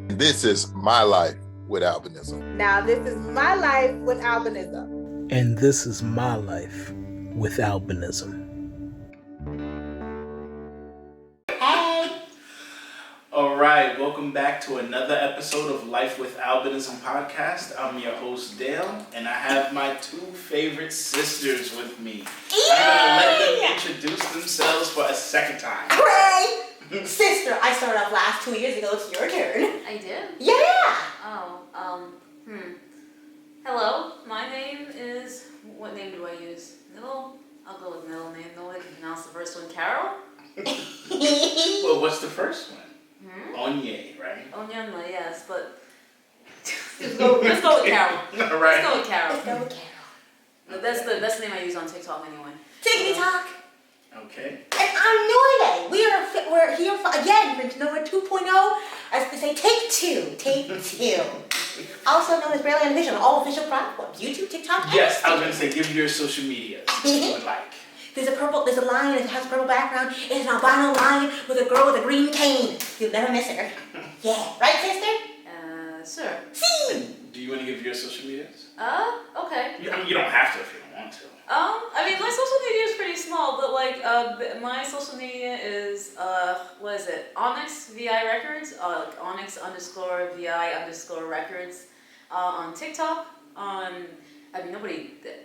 This is my life with albinism. Now, this is my life with albinism. And this is my life with albinism. Hey! All right, welcome back to another episode of Life with Albinism podcast. I'm your host, Dale, and I have my two favorite sisters with me. Yay! I'm going to let them introduce themselves for a second time. Hooray! Sister, I started off last 2 years ago. It's your turn. I did? Yeah! Hello, my name is, what name do I use? Middle? I'll go with middle name. No one can pronounce the first one. Carol? Well, what's the first one? Onye, right? Onyema, yes, but let's go with Carol. All right. Let's go with Carol. Let's go with Carol. That's the name I use on TikTok anyway. Tickety talk. Okay. And I'm Noye. We're here for, again, for Nova 2.0. As they say, take two. Also known as Barely Unofficial on all official platforms. YouTube, TikTok, Yes, I was and going to say, give your social media if you would like. There's a lion that has a purple background. It's an albino lion with a girl with a green cane. You'll never miss her. Yeah. Right, sister? Sure. See! Do you want to give your social medias? Okay. I mean, you don't have to if you don't want to. I mean, my social media is pretty small, but like, my social media is, what is it? Onyx VI Records, Onyx_VI_ Records, on TikTok,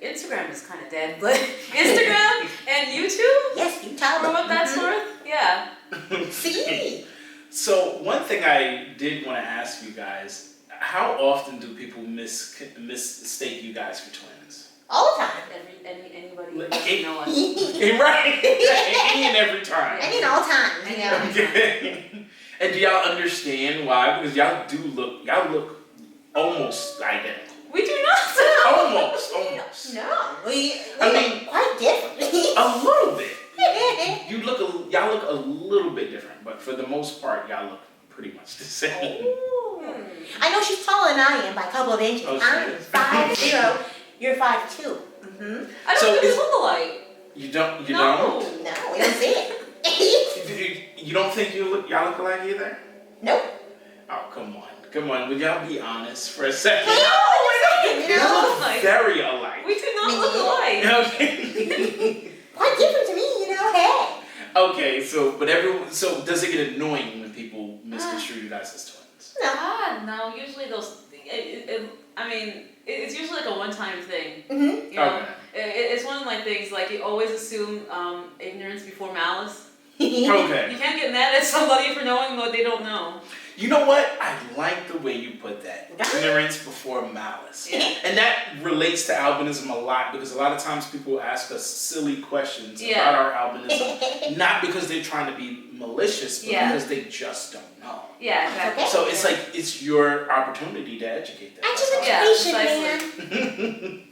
Instagram is kind of dead, but Instagram and YouTube? Yes, you tell From them. what that's worth? Yeah. See? So one thing I did want to ask you guys, how often do people mistake you guys for twins? All the time. Anybody who doesn't know us. Right. Any and every time. I mean, all times, you know. Okay. And do y'all understand why? Because y'all look almost identical. We do not. Almost. No, we I look mean, quite different. A little bit. Y'all look a little bit different, but for the most part, y'all look pretty much the same. I know she's taller than I am by a couple of inches. Oh, I'm shit. 5'0", you're 5'2". Mm-hmm. I don't think we look alike. You don't? No. No, we don't see it. You don't think y'all look alike either? Nope. Oh, come on. Would y'all be honest for a second? No, You You know, look like, very alike. we do not Me look neither. alike. Okay. quite different to me, you know. Hey. Okay, so does it get annoying when people misconstrue you guys as twins? No, usually it's usually like a one-time thing. Mm-hmm. You know? Okay. It's one of my things, like you always assume ignorance before malice. Okay. You can't get mad at somebody for knowing what they don't know. You know what? I like the way you put that. Ignorance before malice. Yeah. And that relates to albinism a lot because a lot of times people ask us silly questions Yeah. about our albinism, not because they're trying to be malicious, but Yeah. because they just don't know. Yeah, exactly. So it's like, it's your opportunity to educate them. Education, Yeah, man.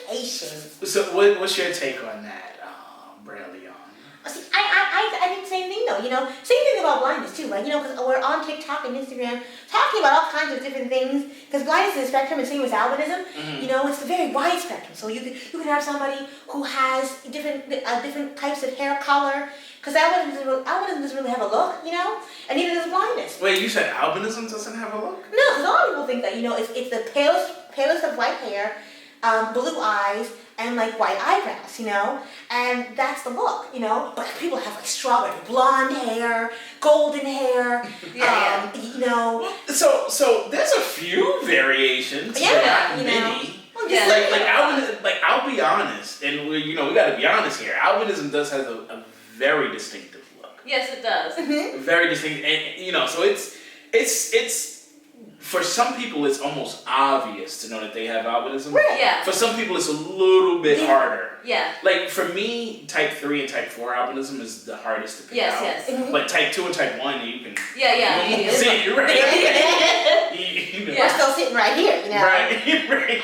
Education. So what's your take on that, Bradley? See, I think the same thing though, you know. Same thing about blindness too, like, you know, because we're on TikTok and Instagram talking about all kinds of different things. Because blindness is a spectrum, and same with albinism. You know, it's a very wide spectrum. So you can have somebody who has different types of hair color. Because albinism doesn't really have a look, you know, and neither does blindness. Wait, you said albinism doesn't have a look? No, because a lot of people think that, you know, it's the palest of white hair, blue eyes, and like white eyebrows, you know, and that's the look, you know. But people have like strawberry blonde hair, golden hair, you know. So there's a few variations, Yeah, but not you know. many. Well, Yeah. Like albinism, like I'll be honest, and we gotta be honest here. Albinism does have a very distinctive look, Yes, it does. very distinct, and you know, so it's. For some people, it's almost obvious to know that they have albinism. Right. Yeah. For some people, it's a little bit harder. Yeah. Like for me, type 3 and type 4 albinism is the hardest to pick out. Yes. But type 2 and type 1, you can Yeah. you can see it, right? You know. We're still sitting right here, you know. Right.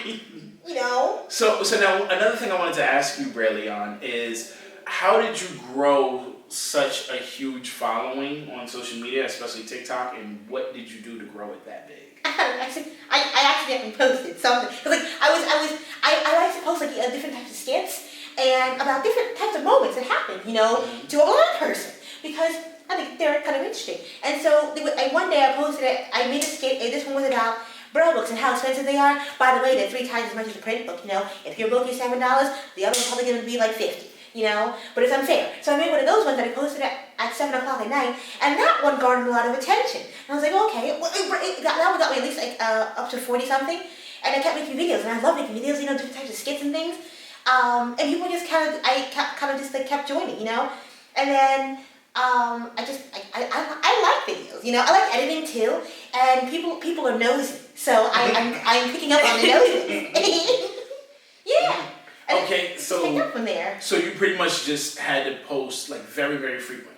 You know. So now another thing I wanted to ask you, Braylon, is how did you grow such a huge following on social media, especially TikTok, and what did you do to grow it that big? I accidentally posted something because like I like to post like different types of skits and about different types of moments that happen, you know, to a blind person because I think they're kind of interesting. And so one day I posted it. I made a skit. This one was about Braille books and how expensive they are. By the way, they're 3 times as much as a print book. If your book is $7, the other one's probably going to be like $50. But it's unfair. So I made one of those ones that I posted at 7 o'clock at night, and that one garnered a lot of attention. And I was like, okay, well, that one got me at least up to 40 something. And I kept making videos, and I love making videos, different types of skits and things. And people just kept joining, And then I like videos, I like editing too, and people are nosy, so I'm picking up on the noses. Yeah. And okay, so pick up from there. So you pretty much just had to post like very, very frequently.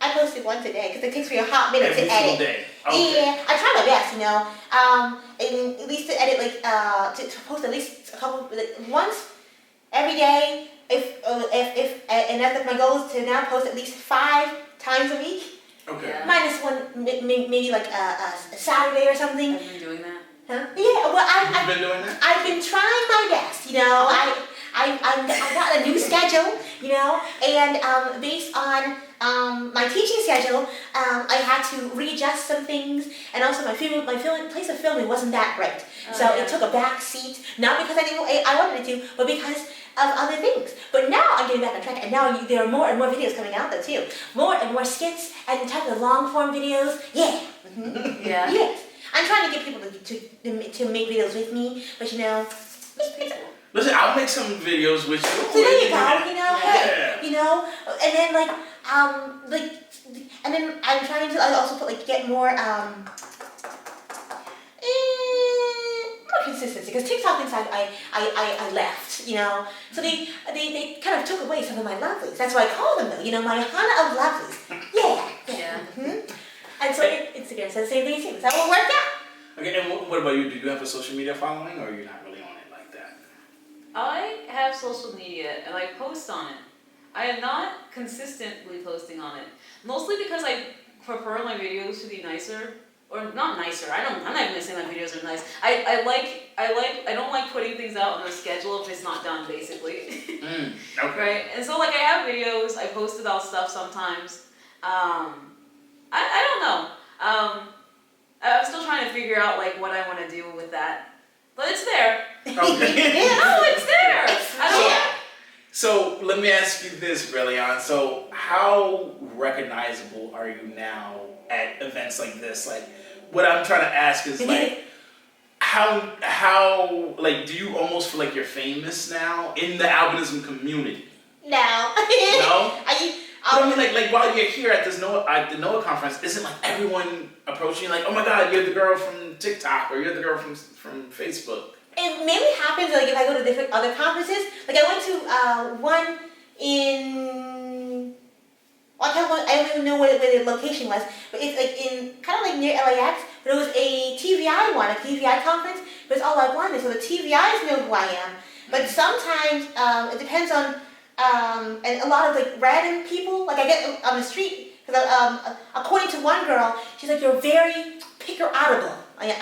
I post it once a day because it takes me a hot minute Every to edit. single day. Okay. Yeah, I try my best, and at least to edit to post at least a couple once every day. If and that's my goal is to now post at least 5 times a week. Okay. Yeah. Minus one, maybe like a Saturday or something. Have you been doing that? Huh? Yeah, well, You've been doing that? I've been trying my best, I got a new schedule, and based on my teaching schedule, I had to readjust some things, and also my place of filming wasn't that great, so it took a back seat, not because I wanted it to, but because of other things. But now I'm getting back on track, and now there are more and more videos coming out though too, more and more skits and type of long form videos. Yeah. Yeah. Yes. I'm trying to get people to make videos with me, but Listen, I'll make some videos with you. so there you go, Yeah. and then and then I'm trying to also put get more consistency, because TikTok thinks I left, so they kind of took away some of my lovelies. That's why I call them though, my Hana of lovelies. Yeah. Yeah. Mm-hmm. And so Instagram says the same thing too. So that will work out. Okay, and what about you? Do you have a social media following, or are you not really on it like that? I have social media and I post on it. I am not consistently posting on it. Mostly because I prefer my videos to be nicer. Or not nicer. I'm not even gonna say my videos are nice. I don't like putting things out on a schedule if it's not done, basically. Okay. Right? And so I have videos, I post about stuff sometimes. I don't know. I'm still trying to figure out what I want to do with that. But it's there. Okay. No, it's there. I don't. So let me ask you this, Brilliant. So how recognizable are you now at events like this? What I'm trying to ask is how do you almost feel like you're famous now in the albinism community? No. No? I mean, while you're here at the NOAA conference, isn't everyone approaching you oh my God, you're the girl from TikTok, or you're the girl from Facebook? It mainly happens if I go to different other conferences. I went to one in. Well, I don't even know where the location was, but it's in kind of near LAX. But it was a TVI one, a TVI conference. But it's all about blindness, so the TVIs know who I am. But sometimes it depends on and a lot of random people. I get on the street because according to one girl, she's you're very picker-outable. It's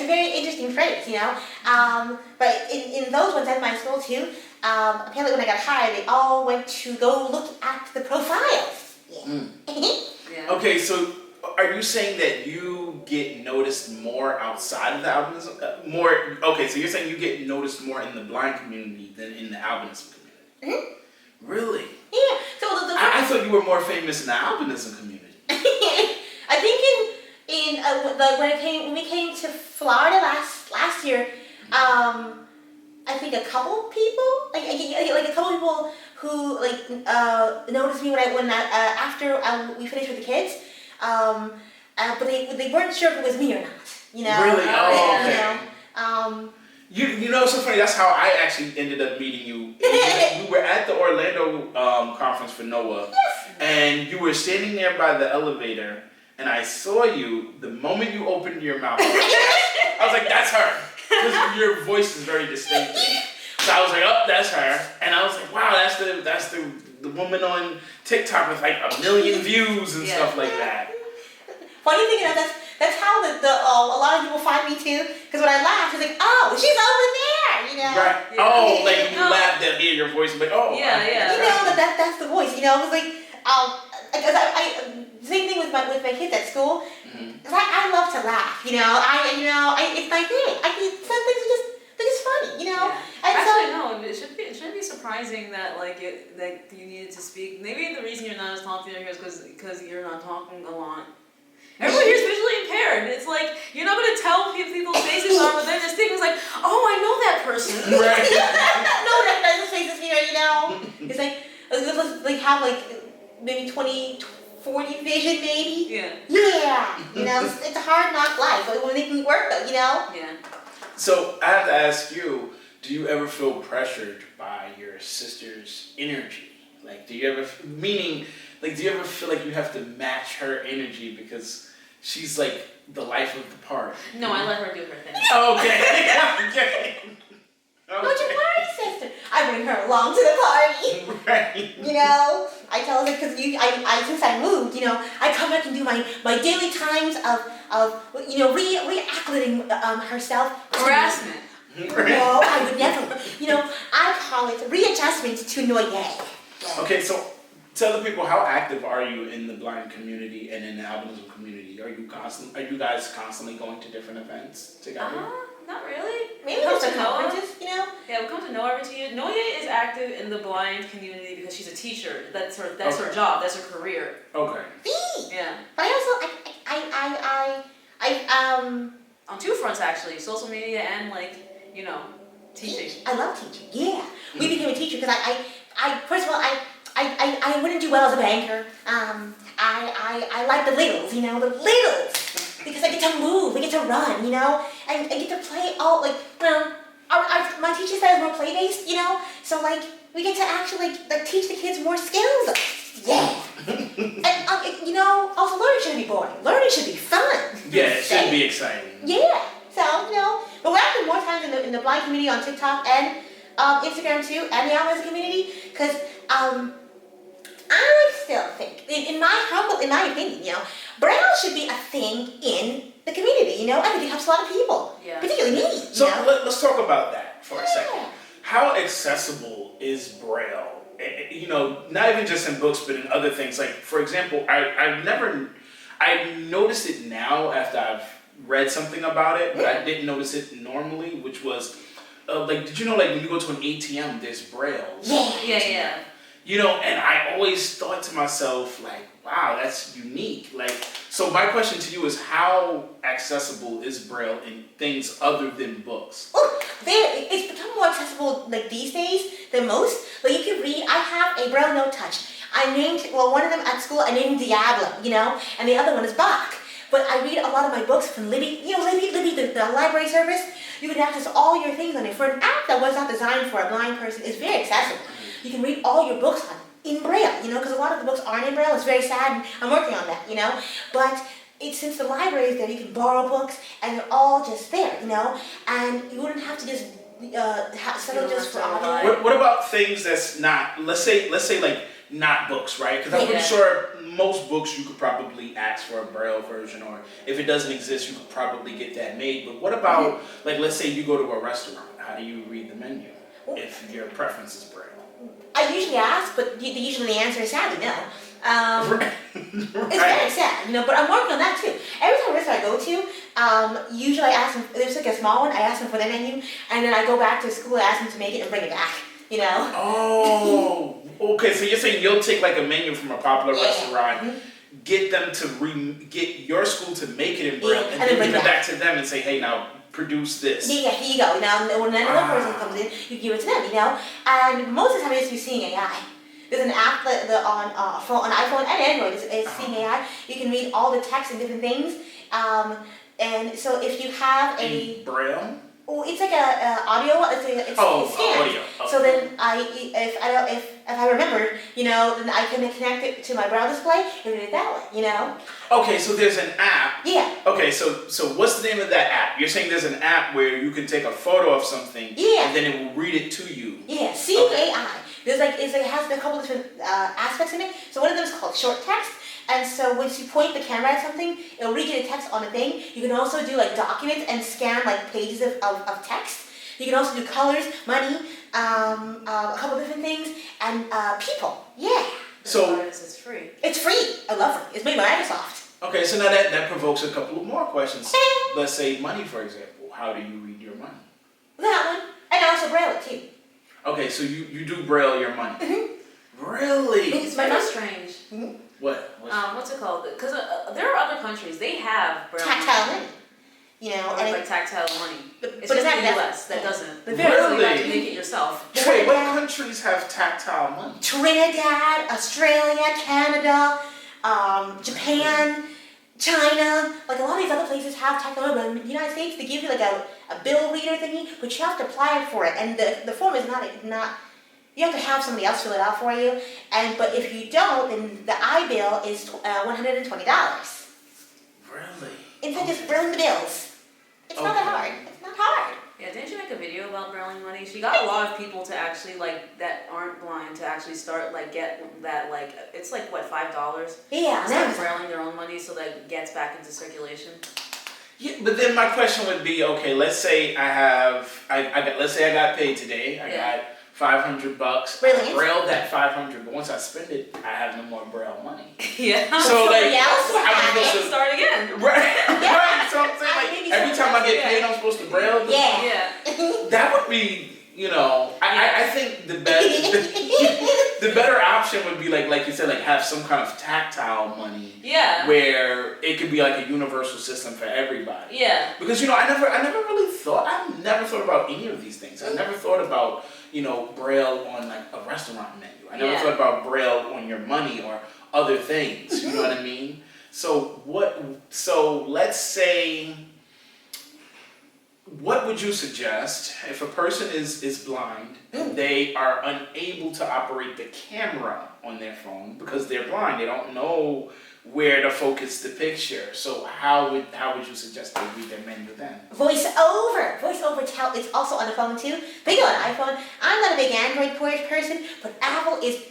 a very interesting phrase, But in those ones at my school too, apparently when I got hired, they all went to go look at the profiles. Yeah. Yeah. Okay, so are you saying that you get noticed more outside of the albinism? So you're saying you get noticed more in the blind community than in the albinism community? Mm-hmm. Really? Yeah. So I thought you were more famous in the albinism community. I think when we came to Florida last year, I think a couple people, a couple people who noticed me when after we finished with the kids, but they weren't sure if it was me or not. Really? Oh, okay. You You know, it's so funny. That's how I actually ended up meeting you. We were at the Orlando conference for NOAA, and you were standing there by the elevator, and I saw you the moment you opened your mouth. I was like, that's her, because your voice is very distinctive. So I was like, oh, that's her, and I was like, wow, that's the woman on TikTok with 1 million views and stuff like that. Funny thing, that's how a lot of people find me too. Because when I laugh, it's oh, she's over there. you know. Right. Yeah. Oh, like when you No. laugh, they'll hear your voice, like, oh. Yeah, yeah. You know that's the voice. You know, it's like because I same thing with my kids at school. Cause I love to laugh. You know, it's my thing. Some things are just funny. You know. Yeah. And Actually, no. It shouldn't be surprising that like you needed to speak. Maybe the reason you're not as talking here is because you're not talking a lot. Everyone here is visually impaired. It's like you're not gonna tell people's faces are, but then this thing is like, oh, I know that person. Right. no, that's face is here. You know. It's like have like maybe 20, 40 vision maybe. Yeah. Yeah. You know, it's a hard knock life, but it will make me work though. You know. Yeah. So I have to ask you, do you ever feel pressured by your sister's energy? Like, do you ever feel like you have to match her energy because she's like the life of the party? No, I let her do her thing. Okay. Don't you worry, sister. I bring her along to the party. Right. You know, I tell her because I since I moved, you know, I come back and do my daily times of reacclimating herself. Harassment. No, I would never. You know, I call it readjustment to noyer. Okay, so tell the people, how active are you in the blind community and in the albinism community? Are you guys constantly going to different events together? Not really. Maybe Come there's to some Noah. conferences, you know. Yeah, we come to know everything. Noye is active in the blind community because she's a teacher. That's her job. That's her career. Okay. See, Yeah. but I On two fronts actually, social media and teaching. I love teaching. Yeah, we became a teacher because I first of all I wouldn't do well as a banker. I like the littles, you know, the littles. Because I get to move, I get to run, you know, and I get to play all, like, my teacher says we're play-based, you know, so, like, we get to actually, like teach the kids more skills. Yeah. And, you know, also learning shouldn't be boring. Learning should be fun. Yeah, it should be exciting. Yeah. So, you know, but we're active more times in the blind community on TikTok and Instagram, too, and the albinism community, because, I still think, in my opinion, you know, Braille should be a thing in the community, you know. I think it helps a lot of people, Yeah. particularly me. So you know? let's talk about that for a second. Yeah. How accessible is Braille? You know, not even just in books, but in other things. Like, for example, I noticed it now after I've read something about it, but I didn't notice it normally, which was, did you know, like, when you go to an ATM, there's Braille? Yeah. You know, and I always thought to myself, like, wow, that's unique. Like, so my question to you is, how accessible is Braille in things other than books? Oh, it's become more accessible, like, these days than most. Like, you can read, I have a Braille No Touch. I named, one of them at school, I named Diablo, you know, and the other one is Bach. But I read a lot of my books from Libby, you know, Libby, the library service. You can access all your things on it. For an app that was not designed for a blind person, it's very accessible. You can read all your books on it in Braille, you know, because a lot of the books aren't in Braille. It's very sad, and I'm working on that, you know. But since the library is there, you can borrow books, and they're all just there, you know. And you wouldn't have to just settle just for audio. What about things that's not, let's say like, not books, right? Because I'm pretty sure most books you could probably ask for a Braille version, or if it doesn't exist, you could probably get that made. But what about, like, let's say you go to a restaurant. How do you read the menu if your preference is Braille? I usually ask, but usually the answer is sadly no. Right. It's very sad, you know, but I'm working on that too. Every time restaurant I go to, usually I ask them, if there's like a small one, I ask them for the menu, and then I go back to school, I ask them to make it and bring it back, you know? Oh, okay, so you're saying you'll take like a menu from a popular restaurant, get them to get your school to make it in Braille, and then give it back to them and say, hey, now, produce this. Yeah, here you go. Now, when another person comes in, you give it to them, you know? And most of the time it's through Seeing AI. There's an app on iPhone and Android, it's Seeing AI. You can read all the text and different things. And so if you have in Braille? Oh, it's like a audio. It's scanned. Audio. Okay. So then if I remember, you know, then I can connect it to my Braille display and read it that way, you know. Okay, so there's an app. Yeah. Okay, so what's the name of that app? You're saying there's an app where you can take a photo of something, and then it will read it to you. Yeah, Seeing AI. There's it has a couple different aspects in it. So one of them is called short text. And so once you point the camera at something, it'll read you the text on a thing. You can also do like documents and scan like pages of text. You can also do colors, money, a couple different things, and people. Yeah. So it's free. It's free. I love it. It's made by Microsoft. Okay, so now that provokes a couple of more questions. Let's say money, for example. How do you read your money? That one. And I also braille it too. Okay, so you do braille your money. Mm-hmm. Really? It's But that's strange. Mm-hmm. What's it called? Because there are other countries, they have braille Tactile money. money. You know, Or and like tactile money. but It's just the US that doesn't. But So you have to Really? make it yourself. Wait, what countries have tactile money? Trinidad, Australia, Canada, Japan, China, like a lot of these other places have tactile money, but in the United States they give you like a bill reader thingy, but you have to apply for it, and the form is not you have to have somebody else fill it out for you, but if you don't, then the I-bill is $120. Really? In fact, just brilling the bills. It's not that hard. It's not hard. Yeah, didn't you make a video about brailing money? So you got a lot of people to actually that aren't blind to actually start get that it's like what, $5? Yeah, Start brailing their own money so that it gets back into circulation. Yeah, but then my question would be, okay, let's say I got paid today. I got $500. Brilliant. I brailled that $500, but once I spend it, I have no more braille money. Yeah. So Somebody else I'm has supposed it. to Start again. right. So I'm saying Maybe every time I get paid, yeah. I'm supposed to braille. Yeah. Yeah. That would be, I think the better option would be like you said, have some kind of tactile money. Yeah. Where it could be like a universal system for everybody. Yeah. Because I've never thought about any of these things. I never thought about braille on a restaurant menu. I never thought about braille on your money or other things. You know what I mean? So let's say, what would you suggest if a person is blind and they are unable to operate the camera on their phone because they're blind? They don't know where to focus the picture. So how would you suggest they read their menu then? Voice over it's also on the phone too. They go on iPhone. I'm not a big Android person, but Apple is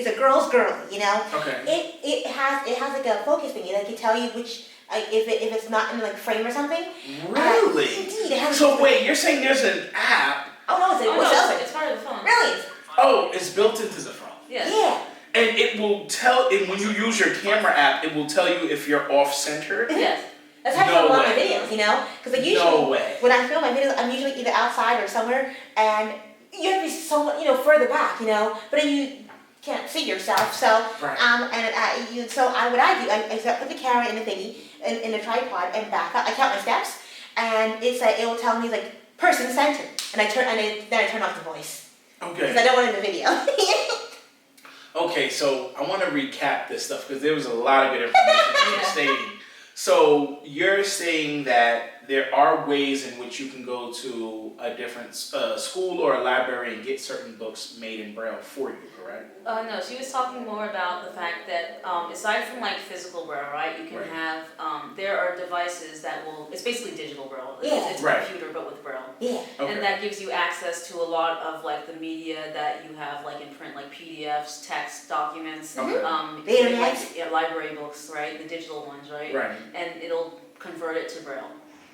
a girl's girl, Okay. It has like a focus thingy that can tell you which if it's not in frame or something. Really? Indeed, it has. So wait, you're saying there's an app? Oh no, it's voice over. It's part of the phone. Really? Oh, it's built into the phone. Yeah. Yeah. And it will when you use your camera app, it will tell you if you're off center. Yes. That's how I film a lot of my videos, because No way. when I film my videos, I'm usually either outside or somewhere, and you have to be somewhat, further back, but then you can't see yourself. So, Right. what I do, I put the camera in the thingy, in the tripod, and back up. I count my steps, and it will tell me person center, and then I turn off the voice Okay. because I don't want it in the video. Okay, so I want to recap this stuff because there was a lot of good information that you're stating. So you're saying that there are ways in which you can go to a different school or a library and get certain books made in Braille for you, correct? No, she was talking more about the fact that aside from physical Braille, right, you can Right. have, there are devices that it's basically digital Braille. It's a Right. computer but with Braille. Yeah. Okay. And that gives you access to a lot of the media that you have in print, like PDFs, text, documents, Okay. The internet. library books, right, the digital ones, right? Right. And it'll convert it to Braille.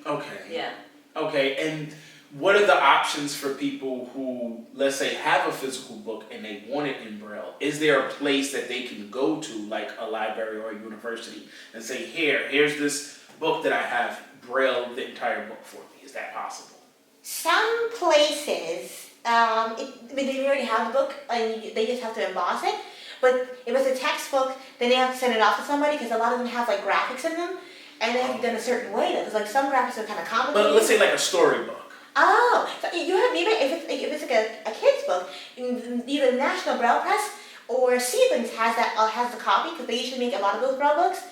Okay. Yeah. Okay, and what are the options for people who, let's say, have a physical book and they want it in Braille? Is there a place that they can go to, like a library or a university, and say, here's this book that I have, Braille the entire book for me? Is that possible? Some places, they already have the book, and they just have to emboss it. But if it's a textbook, then they have to send it off to somebody because a lot of them have graphics in them, and they have to be done a certain way. Because some graphics are kind of complicated. But let's say like a storybook. Oh, so you have maybe if it's a kid's book, either National Braille Press or Seedlings has the copy because they usually make a lot of those Braille books.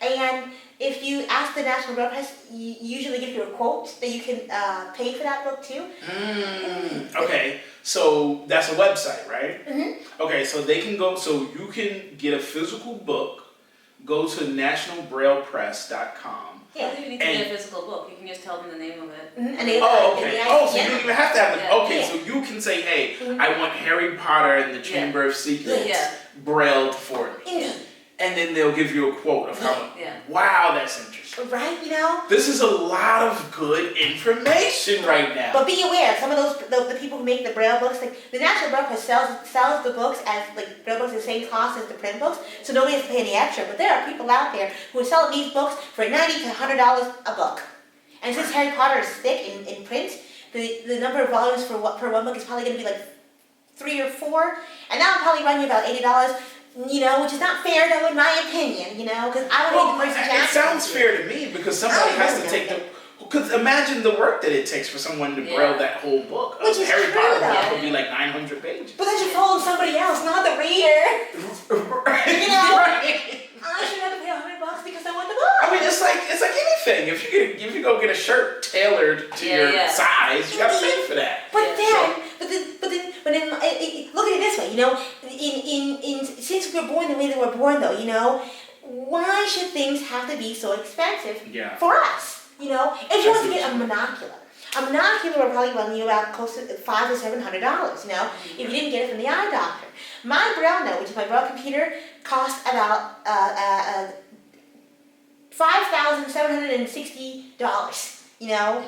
And if you ask the National Braille Press, you usually give you a quote that you can pay for that book too. Okay, so that's a website, right? Mm-hmm. Okay, so they can go. So you can get a physical book. Go to nationalbraillepress.com. You don't even need to get a physical book. You can just tell them the name of it. And Okay. So you don't even have to have the. Okay, so you can say, hey, I want Harry Potter and the Chamber of Secrets brailled for me. Indeed. And then they'll give you a quote of how much. Yeah. Wow, that's interesting. Right, you know? This is a lot of good information right now. But be aware, some of those, the people who make the Braille books, like, the National Braille Press sells the books as, like, Braille books at the same cost as the print books, so nobody has to pay any extra. But there are people out there who are selling these books for $90 to $100 a book. And since Harry Potter is thick in print, the number of volumes per one book is probably going to be like 3 or 4, and that will probably run you about $80. You know, which is not fair though, in my opinion. You know, because I would make the person. It sounds fair to me because somebody has to take the. Because imagine the work that it takes for someone to braille that whole book. Which is Harry true, Potter though. book would be like 900 pages. But then you're following somebody else, not the reader. Right. You know, Right. I should have to pay $100 because I want the book. I mean, it's like anything. If you go get a shirt tailored to your size, you gotta pay for that. But then, look at it this way. You know, since we're born the way that we're born, though, you know, why should things have to be so expensive for us? You know, if you want to get a monocular will probably run you about close to $500 to $700. You know, if you didn't get it from the eye doctor. My Braille note, which is my Braille computer, cost about $5,760. You know,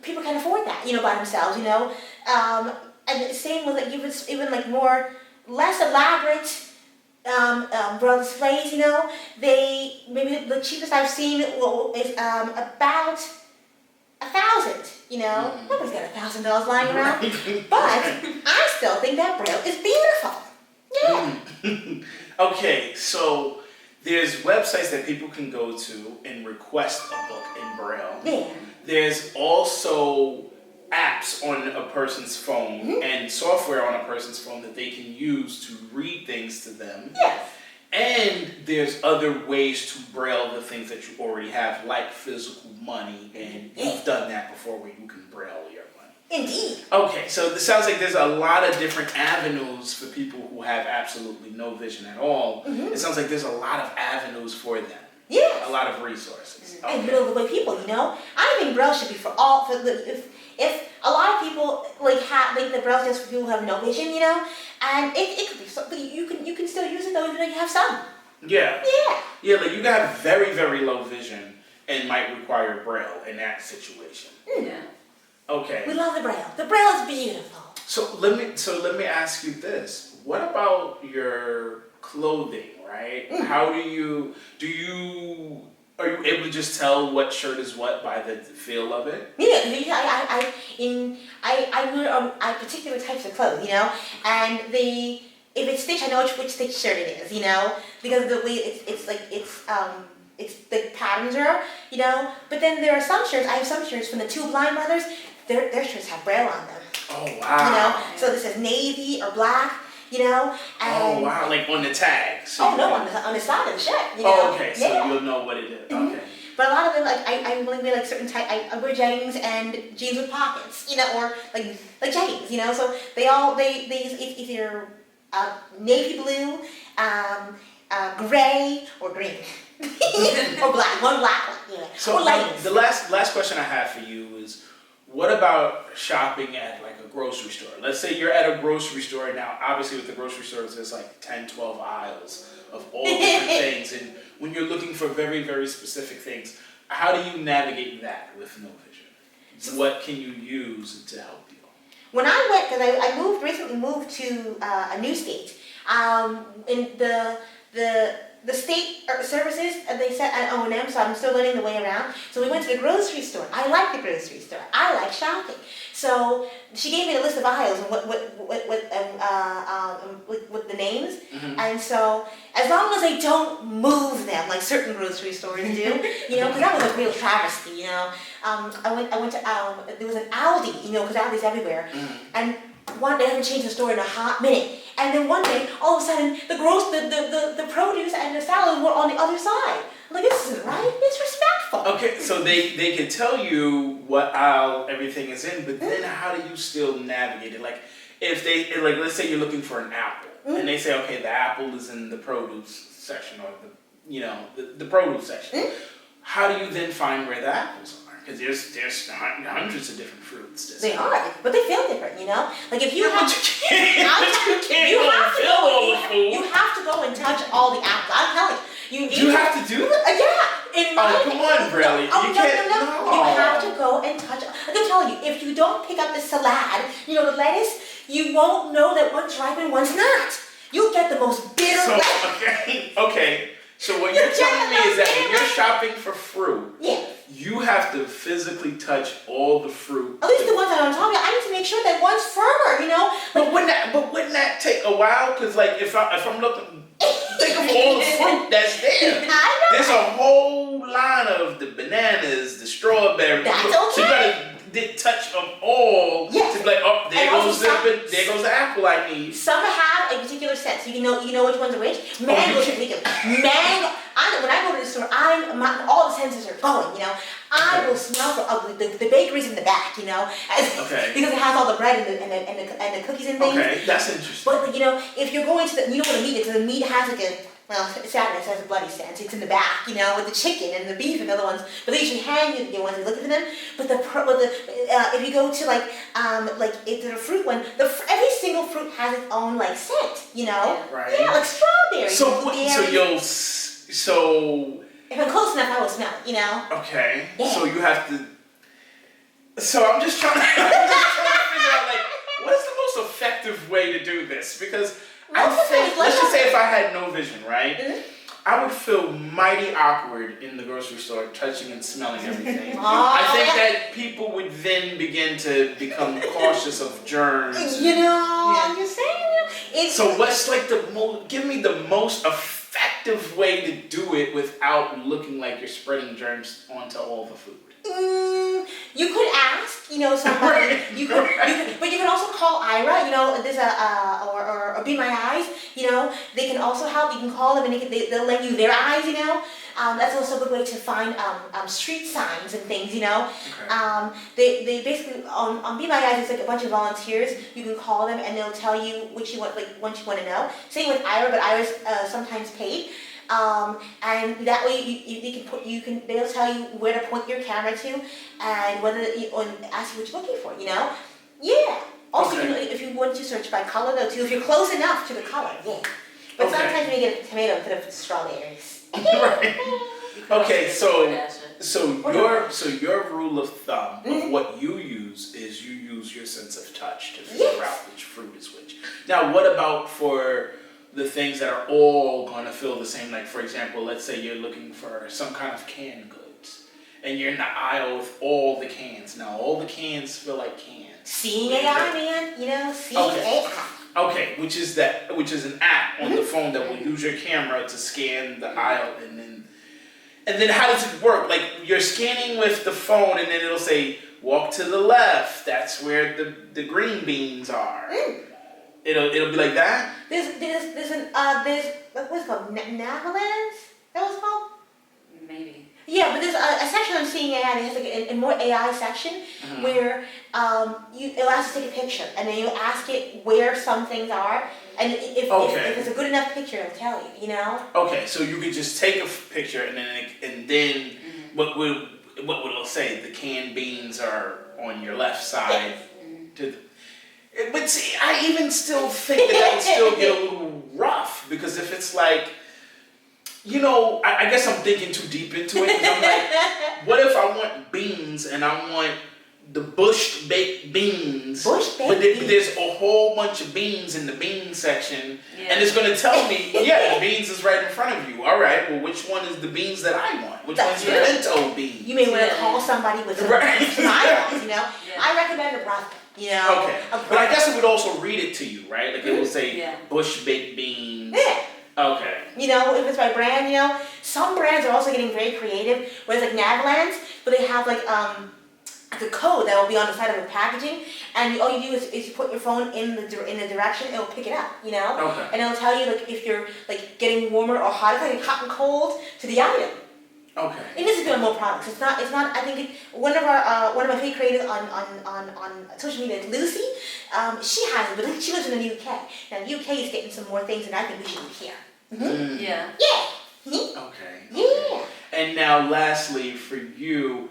people can afford that. You know, by themselves. You know, and the same with like even like less elaborate Braille displays. You know, maybe the cheapest I've seen is about $1,000. You know, nobody's got $1,000 lying around. But I still think that Braille is beautiful. Yeah. Okay, so there's websites that people can go to and request a book in Braille. Yeah. There's also apps on a person's phone and software on a person's phone that they can use to read things to them. Yes. And there's other ways to braille the things that you already have, like physical money, and you've done that before where you can braille your money. Indeed. Okay, so this sounds like there's a lot of different avenues for people who have absolutely no vision at all. It sounds like there's a lot of avenues for them. Yeah. A lot of resources. Okay. And middle of the way people, you know? I think Braille should be for all, if a lot of people like the Braille just for people who have no vision, you know? And it could be something, you can still use it though even though you have some. Yeah. Yeah. Yeah, like you got very, very low vision and might require Braille in that situation. Yeah. Okay. We love the Braille. The Braille is beautiful. So let me ask you this. What about your clothing, right? How are you able to just tell what shirt is what by the feel of it? Yeah, I wear particular types of clothes, you know, and if it's stitched, I know which stitch shirt it is, you know, because the way it's the patterns are, you know. But then there are some shirts. I have some shirts from the two Blind Brothers. Their shirts have Braille on them. Oh wow! You know, so this says navy or black. You know, and oh wow! Like on the tag. So on the side of the shirt. You know? Oh okay, so you'll know what it is. Okay. But a lot of them, like I only wear like certain type. I wear jeans and jeans with pockets, you know, or like jeans, you know. So it's either navy blue, gray, or green, or black. One black one, yeah. So or leggings. the last question I have for you is, what about shopping at like a grocery store? Let's say you're at a grocery store now. Obviously, with the grocery stores, there's like 10, 12 aisles of all different things, and when you're looking for very, very specific things, how do you navigate that with no vision? What can you use to help you? When I went, because I recently moved to a new state, in the state services, they said at O&M, so I'm still learning the way around. So we went to the grocery store. I like the grocery store. I like shopping. So she gave me a list of aisles and with the names. And so as long as I don't move them like certain grocery stores do, you know, because that was a real travesty, you know. I went to there was an Aldi, you know, because Aldi's everywhere, and one they haven't changed the store in a hot minute. And then one day, all of a sudden, the produce and the salad were on the other side. I'm like, this isn't right. It's respectful. Okay, so they can tell you what aisle everything is in, but then how do you still navigate it? Like, if they let's say you're looking for an apple, and they say, okay, the apple is in the produce section or the produce section. How do you then find where the apples are? Because there's hundreds of different fruits. They are, but they feel different, you know. Like if you have, you you have to go and touch all the apples. I'm telling you, you have to do that. Yeah, in my come on, Bradley. No, You can't. no. You have to go and touch. I'm telling you, if you don't pick up the salad, the lettuce, you won't know that one's ripe and one's not. You'll get the most bitter lettuce. Okay. So what you're telling me is that when you're shopping for fruit, you have to physically touch all the fruit. At least the ones that I'm talking about, I need to make sure that one's firmer, But wouldn't that take a while? Because like if I'm looking, think of all the fruit that's there. I know. There's a whole line of the bananas, the strawberries. That's okay. So you gotta touch them all to be like, oh, there goes the apple I need. Some have a particular scent, so you know which ones are which. Mango should be good. Mango. When I go to the store, all the senses are going. I will smell for the bakery's in the back. Okay. Because it has all the bread and the cookies and things. Okay, that's interesting. But if you're going to the, what the meat is, the meat has like a. Well, sadness has a bloody sense. It's in the back, with the chicken and the beef and the other ones. But they usually hang you the ones and look at them. But if you go to if the fruit one, every single fruit has its own scent, Yeah, right. Yeah, like strawberry. So if I'm close enough, I will smell it, Okay. Yeah. So you have to. So I'm just trying to figure out what is the most effective way to do this, because let's just say if I had no vision, right? Mm-hmm. I would feel mighty awkward in the grocery store touching and smelling everything. I think that people would then begin to become cautious of germs. I'm just saying. So what's give me the most effective way to do it without looking like you're spreading germs onto all the food? You could ask, somebody. Right, You could, but you can also call Ira. There's or Be My Eyes. They can also help. You can call them and they'll lend you their eyes. That's also a good way to find street signs and things. Okay. They basically on Be My Eyes, it's like a bunch of volunteers. You can call them and they'll tell you which you want, ones you want to know. Same with Ira, but Ira's sometimes paid. And that way they'll tell you where to point your camera to and ask you what you're looking for, Yeah. Also, if you want to search by color though too, if you're close enough to the color, yeah. But sometimes you get a tomato instead of strawberries. Right. Okay, so your rule of thumb of what you use is you use your sense of touch to figure out which fruit is which. Now, what about for the things that are all going to feel the same? Like, for example, let's say you're looking for some kind of canned goods and you're in the aisle with all the cans. Now, all the cans feel like cans. Seeing AI, man, seeing AI. Okay, which is an app on the phone that will use your camera to scan the aisle, and then how does it work? Like, you're scanning with the phone and then it'll say, walk to the left, that's where the green beans are. It'll be like that? There's what's it called? Navalans? That was called? Maybe. Yeah, but there's a section on Seeing AI that has a more AI section where it'll ask you to take a picture and then you'll ask it where some things are, and if it's a good enough picture, it'll tell you, Okay, so you could just take a picture and then what would it say? The canned beans are on your left side. But see, I even still think that would still get a little rough, because if it's like, I guess I'm thinking too deep into it. 'Cause I'm like, what if I want beans and I want the bush baked beans? But there's a whole bunch of beans in the bean section, and it's going to tell me, the beans is right in front of you. All right, well, which one is the beans that I want? Which one's the pinto bean? You may want to call somebody with some smiles, I recommend a broth. Okay, but I guess it would also read it to you, right? Like it will say bush baked beans. Yeah. Okay. If it's by brand, some brands are also getting very creative. Whereas like Navalans, but they have like a code that will be on the side of the packaging, and all you do is you put your phone in the direction, it'll pick it up, Okay. And it'll tell you if you're getting warmer or hotter, it's hot and cold to the item. Okay. It needs to be on more products. It's not. I think one of my favorite creators on social media is Lucy. She has it, but she lives in the UK. Now the UK is getting some more things, and I think we should be here. Mm-hmm. Yeah. Yeah. Okay. Yeah. And now, lastly, for you,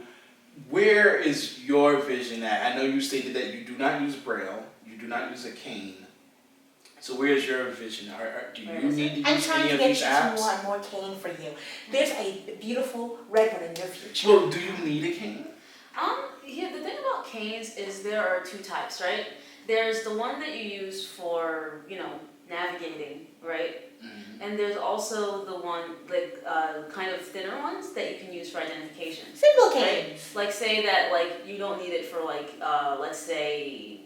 where is your vision at? I know you stated that you do not use Braille, you do not use a cane. So where's your vision? Do Where you is need to I'm use trying any to of get these you apps? some more cane for you. There's a beautiful red one in your future. Well, do you need a cane? Yeah, the thing about canes is there are two types, right? There's the one that you use for, navigating, right? Mm-hmm. And there's also the one, like, kind of thinner ones that you can use for identification. Simple Right? canes. Like, say that, like, you don't need it for, like, let's say,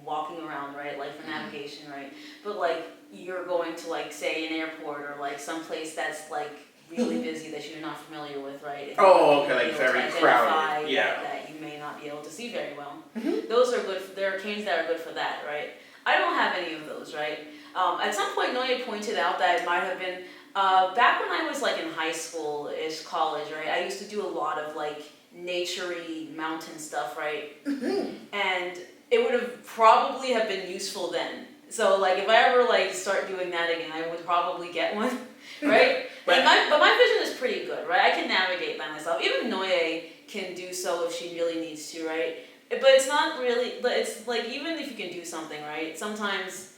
walking around, right? Like, for navigation, right? But, like, you're going to, like, say, an airport or, like, someplace that's, like, really busy that you're not familiar with, right? If Oh, you okay, like be able very to crowded, identify yeah. That you may not be able to see very well. Mhm. Those are good. There are canes that are good for that, right? I don't have any of those, right? At some point, Noya pointed out that it might have been back when I was like in high school-ish, college, right? I used to do a lot of like nature-y mountain stuff, right? And it would have probably have been useful then. So like if I ever like start doing that again, I would probably get one, right? But my vision is pretty good, right? I can navigate by myself. Even Noye can do so if she really needs to, right? But it's not really, but it's like even if you can do something, right? Sometimes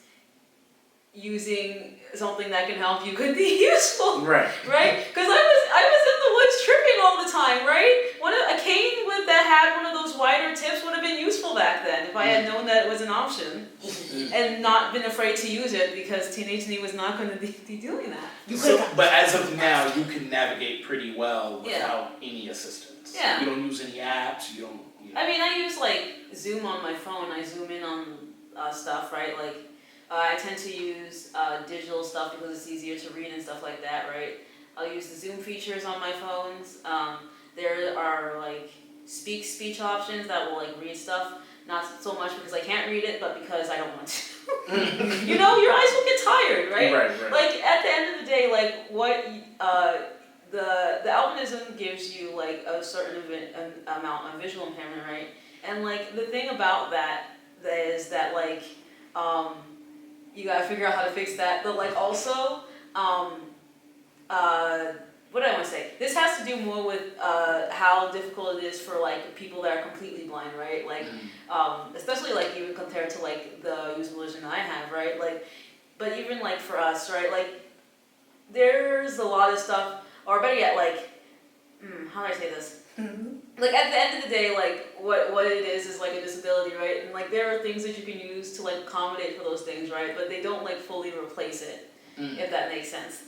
using something that can help you could be useful, right. right? Because I was in the woods tripping all the time, right? A cane that had one of those wider tips would have been useful back then if I had known that it was an option and not been afraid to use it because Teenage Me was not going to be doing that. So, but as of now, you can navigate pretty well without any assistance. Yeah. You don't use any apps. You don't. I mean, I use like Zoom on my phone. I zoom in on stuff, right? Like I tend to use digital stuff because it's easier to read and stuff like that, right? I'll use the Zoom features on my phones. There are like speech options that will like read stuff. Not so much because I can't read it, but because I don't want to. Your eyes will get tired, right? Right. Like at the end of the day, like what the albinism gives you like a certain amount of visual impairment, right? And like the thing about that is that like you gotta figure out how to fix that, but like also what do I want to say? This has to do more with how difficult it is for like people that are completely blind, right? Like especially like even compared to like the usable vision I have, right? Like but even like for us, right? Like there's a lot of stuff, or better yet, like how do I say this? Like at the end of the day, like what it is like a disability, right? And like there are things that you can use to like accommodate for those things, right? But they don't like fully replace it, if that makes sense.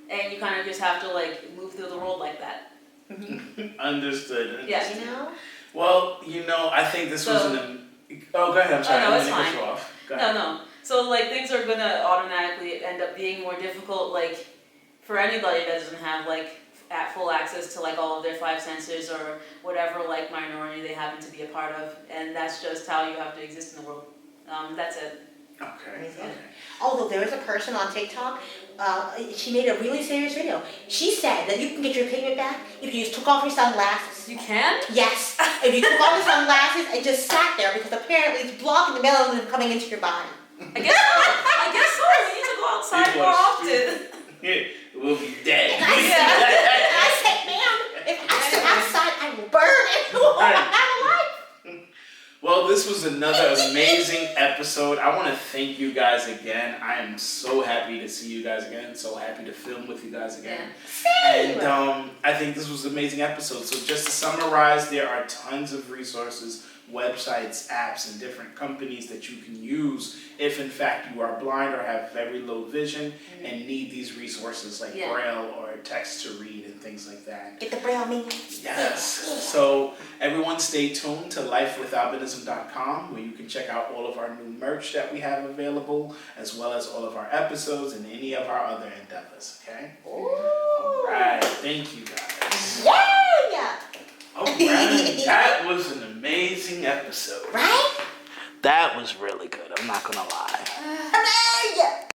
And you kind of just have to like move through the world like that. Understood. Yeah. Well, I think this was Oh, go ahead. I'm sorry. Oh, no, it's I'm gonna cut fine. you off. Go ahead. No. So like things are gonna automatically end up being more difficult, like for anybody that doesn't have like full access to like all of their 5 senses or whatever like minority they happen to be a part of, and that's just how you have to exist in the world. That's it. Okay. Although there is a person on TikTok, she made a really serious video. She said that you can get your pigment back if you just took off your sunglasses. You can? Yes, if you took off the sunglasses and just sat there because apparently it's blocking the melanin coming into your body. I guess so. We need to go outside more often. We'll be dead. And I said, ma'am, if I step outside, I will burn and I have a life. Well, this was another amazing episode. I want to thank you guys again. I am so happy to see you guys again. So happy to film with you guys again. And I think this was an amazing episode. So just to summarize, there are tons of resources, websites, apps, and different companies that you can use if in fact you are blind or have very low vision and need these resources like Braille or text to read and things like that. Get the Braille me. Yes. So everyone stay tuned to lifewithalbinism.com where you can check out all of our new merch that we have available as well as all of our episodes and any of our other endeavors, okay? All right. Thank you guys. Yeah. All right. That was an amazing episode. Right? That was really good. I'm not going to lie. Hooray!